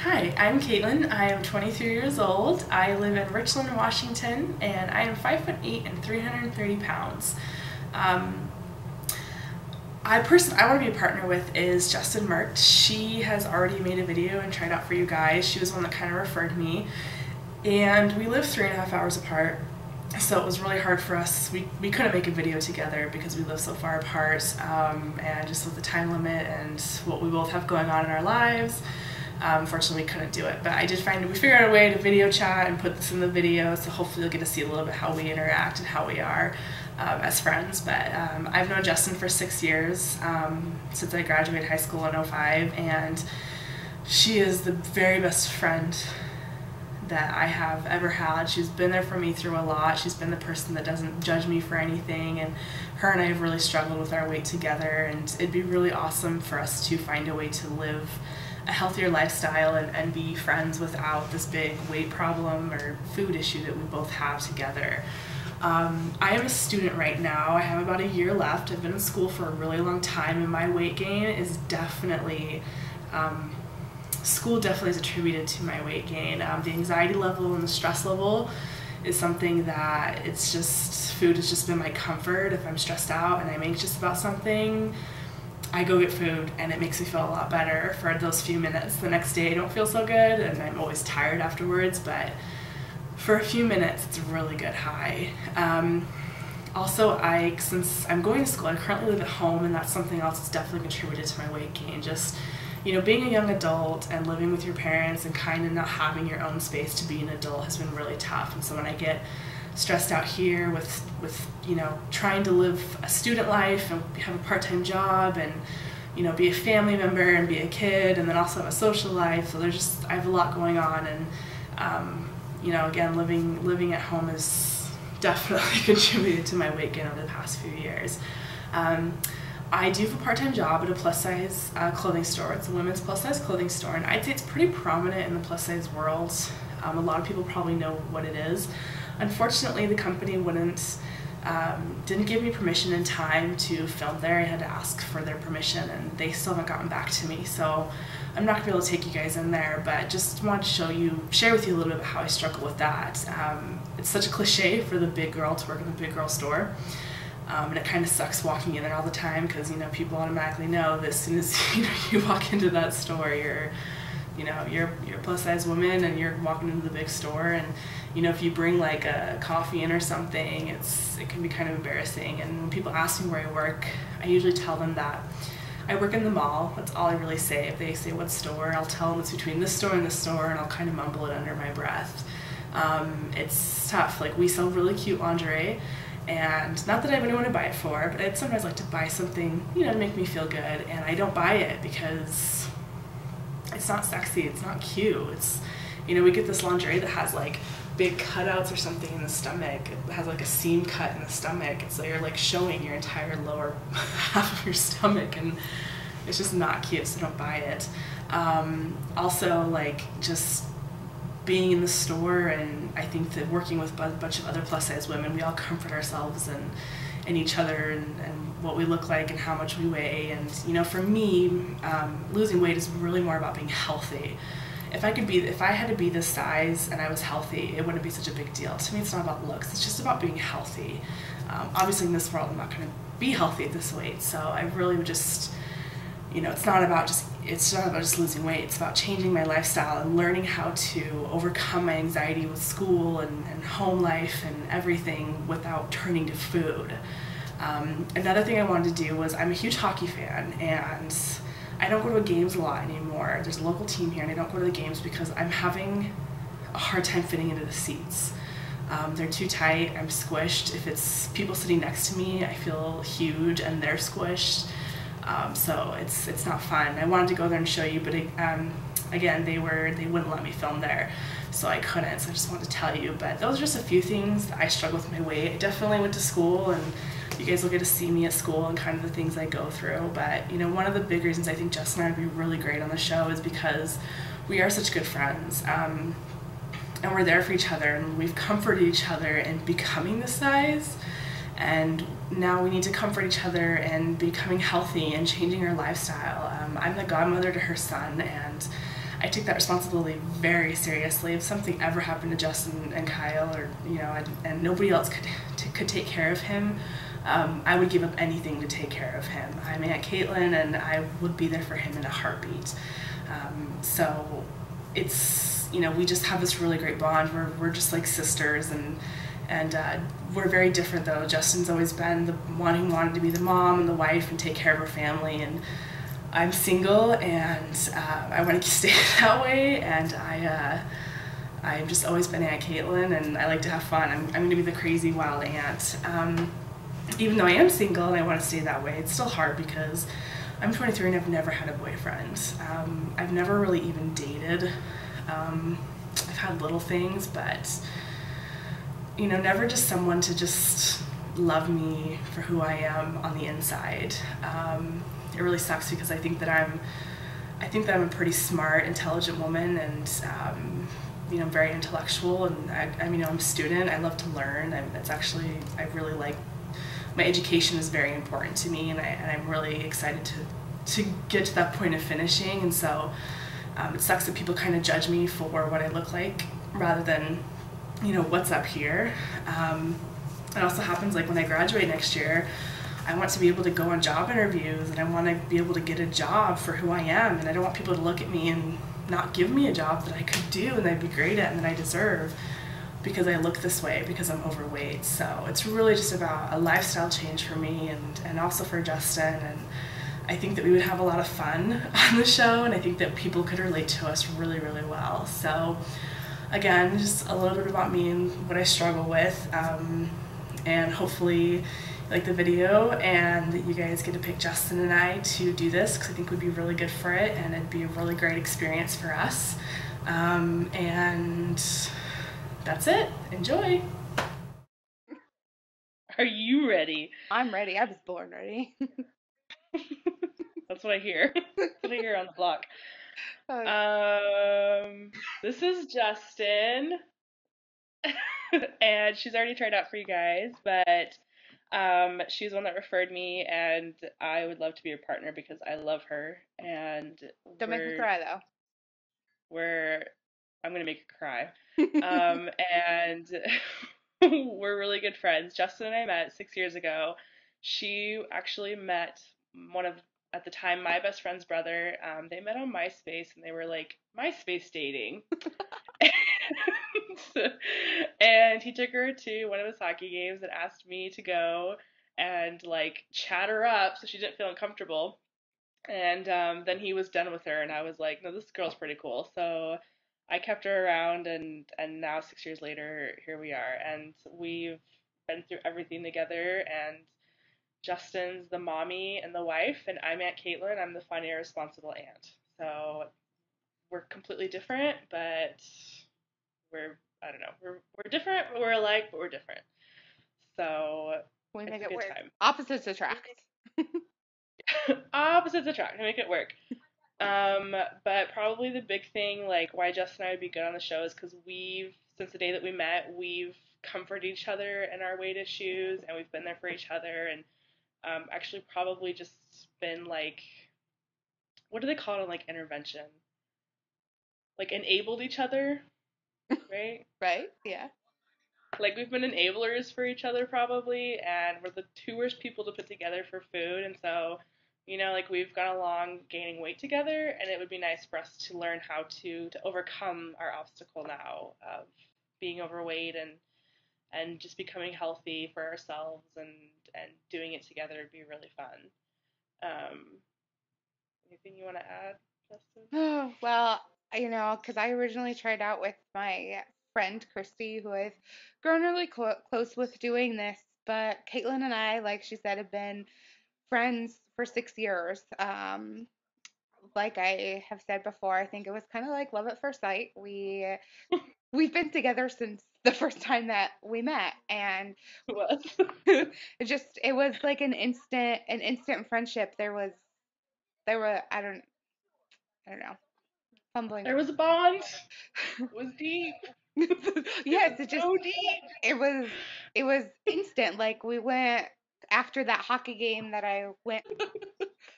Hi, I'm Caitlin. I am 23 years old. I live in Richland, Washington, and I am 5'8" and 330 pounds. Um, I want to be a partner with is Justin Merkt. She has already made a video and tried out for you guys. She was one that kind of referred me, and we live 3.5 hours apart. So it was really hard for us. We couldn't make a video together because we live so far apart, and just with the time limit and what we both have going on in our lives. Unfortunately, we couldn't do it, but we figured out a way to video chat and put this in the video, so hopefully you'll get to see a little bit how we interact and how we are as friends. But I've known Justin for 6 years, since I graduated high school in '05, and she is the very best friend that I have ever had. She's been there for me through a lot. She's been the person that doesn't judge me for anything, and her and I have really struggled with our weight together, and it'd be really awesome for us to find a way to live a healthier lifestyle and be friends without this big weight problem or food issue that we both have together. I am a student right now. I have about a year left. I've been in school for a really long time, and my weight gain is definitely school definitely is attributed to my weight gain. The anxiety level and the stress level is something that food has just been my comfort. If I'm stressed out and I'm anxious about something, I go get food and it makes me feel a lot better for those few minutes. The next day I don't feel so good and I'm always tired afterwards, but for a few minutes it's a really good high. Also, since I'm going to school, I currently live at home, and that's something else that's definitely contributed to my weight gain. Just, being a young adult and living with your parents and kind of not having your own space to be an adult has been really tough. And so when I get stressed out here with trying to live a student life and have a part-time job and be a family member and be a kid and then also have a social life, so I have a lot going on, and again, living at home has definitely contributed to my weight gain over the past few years. I do have a part-time job at a plus-size clothing store. It's a women's plus-size clothing store, and I'd say it's pretty prominent in the plus-size world. A lot of people probably know what it is. Unfortunately, the company didn't give me permission in time to film there. I had to ask for their permission, and they still haven't gotten back to me. So I'm not gonna be able to take you guys in there, but just wanted to share with you a little bit about how I struggle with that. It's such a cliche for the big girl to work in the big girl store. And it kind of sucks walking in there all the time because people automatically know that as soon as you walk into that store, you're a plus-size woman and you're walking into the big store, and if you bring like a coffee in or something, it can be kind of embarrassing. And when people ask me where I work, I usually tell them that I work in the mall. That's all I really say. If they say what store, I'll tell them it's between this store and this store, and I'll kind of mumble it under my breath. It's tough. Like, we sell really cute lingerie, and not that I have anyone to buy it for, but I'd sometimes like to buy something, to make me feel good, and I don't buy it because it's not sexy, it's not cute. It's, we get this lingerie that has like big cutouts or something in the stomach. It has like a seam cut in the stomach, and so you're like showing your entire lower half of your stomach, and it's just not cute, so don't buy it. Also, like, just being in the store, and I think that working with a bunch of other plus-size women, we all comfort ourselves and each other and what we look like and how much we weigh. And for me, losing weight is really more about being healthy. If I had to be this size and I was healthy, it wouldn't be such a big deal. To me, it's not about looks, it's just about being healthy. Obviously in this world, I'm not going to be healthy at this weight, so I really would just, it's not about just losing weight. It's about changing my lifestyle and learning how to overcome my anxiety with school and home life and everything without turning to food. Another thing I wanted to do was, I'm a huge hockey fan, and I don't go to games a lot anymore. There's a local team here, and I don't go to the games because I'm having a hard time fitting into the seats. They're too tight, I'm squished. If it's people sitting next to me, I feel huge and they're squished. So it's not fun. I wanted to go there and show you, but again, they wouldn't let me film there, so I couldn't. So I just wanted to tell you. But those are just a few things that I struggle with my weight. I definitely went to school, and you guys will get to see me at school and kind of the things I go through. But one of the big reasons I think Justin and I would be really great on the show is because we are such good friends, and we're there for each other, and we've comforted each other in becoming this size. And now we need to comfort each other in becoming healthy and changing our lifestyle. I'm the godmother to her son, and I take that responsibility very seriously. If something ever happened to Justin and Kyle, or and nobody else could take care of him, I would give up anything to take care of him. I'm Aunt Caitlin, and I would be there for him in a heartbeat. So it's, we just have this really great bond. We're just like sisters, and we're very different though. Justin's always been the one who wanted to be the mom and the wife and take care of her family, and I'm single, and I want to stay that way, and I've just always been Aunt Caitlin, and I like to have fun. I'm going to be the crazy wild aunt. Even though I am single and I want to stay that way, it's still hard because I'm 23 and I've never had a boyfriend. I've never really even dated. I've had little things, but never just someone to just love me for who I am on the inside. It really sucks because I think that I'm a pretty smart, intelligent woman, and I'm very intellectual, and I'm a student. I love to learn. I really like, my education is very important to me, and I'm really excited to get to that point of finishing. And so it sucks that people kind of judge me for what I look like rather than what's up here. It also happens like when I graduate next year, I want to be able to go on job interviews, and I want to be able to get a job for who I am, and I don't want people to look at me and not give me a job that I could do and I'd be great at and that I deserve because I look this way, because I'm overweight. So it's really just about a lifestyle change for me, and also for Justin, and I think that we would have a lot of fun on the show, and I think that people could relate to us really, really well. So again, just a little bit about me and what I struggle with, and hopefully like the video, and that you guys get to pick Justin and I to do this, because I think we'd be really good for it, and it'd be a really great experience for us. And that's it. Enjoy. Are you ready? I'm ready. I was born ready. That's what I hear. That's what I hear on the block. This is Justin. And she's already tried out for you guys, but she's the one that referred me, and I would love to be her partner because I love her, and Don't make me cry though. I'm gonna make her cry. And we're really good friends. Justin and I met 6 years ago. She actually met one of, at the time, my best friend's brother. They met on MySpace, and they were like MySpace dating. And he took her to one of his hockey games and asked me to go and like chat her up so she didn't feel uncomfortable. And then he was done with her, and I was like, no, this girl's pretty cool. So I kept her around, and now 6 years later, here we are, and we've been through everything together. And Justin's the mommy and the wife, and I'm Aunt Caitlin. I'm the funny, irresponsible aunt. So we're completely different, but I don't know, we're different, but we're alike, but we're different. So we make it work. Time. Opposites attract. Opposites attract. Make it work. But probably the big thing, like why Justin and I would be good on the show, is because since the day that we met, we've comforted each other in our weight issues, and we've been there for each other, and actually probably just been like, what do they call it in like intervention? Like enabled each other, right? Right, yeah. Like we've been enablers for each other probably, and we're the two worst people to put together for food, and so like we've gone along gaining weight together, and it would be nice for us to learn how to overcome our obstacle now of being overweight, and just becoming healthy for ourselves, and doing it together would be really fun. Anything you want to add, Justin? Oh, well, because I originally tried out with my friend Christy, who I've grown really close with doing this, but Caitlin and I, like she said, have been friends for 6 years. Like I have said before, I think it was kind of like love at first sight. We've been together since the first time that we met, and it was like an instant friendship. There were I don't know. Fumbling. There was a bond. It was deep. Yes, it just so deep. It was instant. Like we went after that hockey game that I went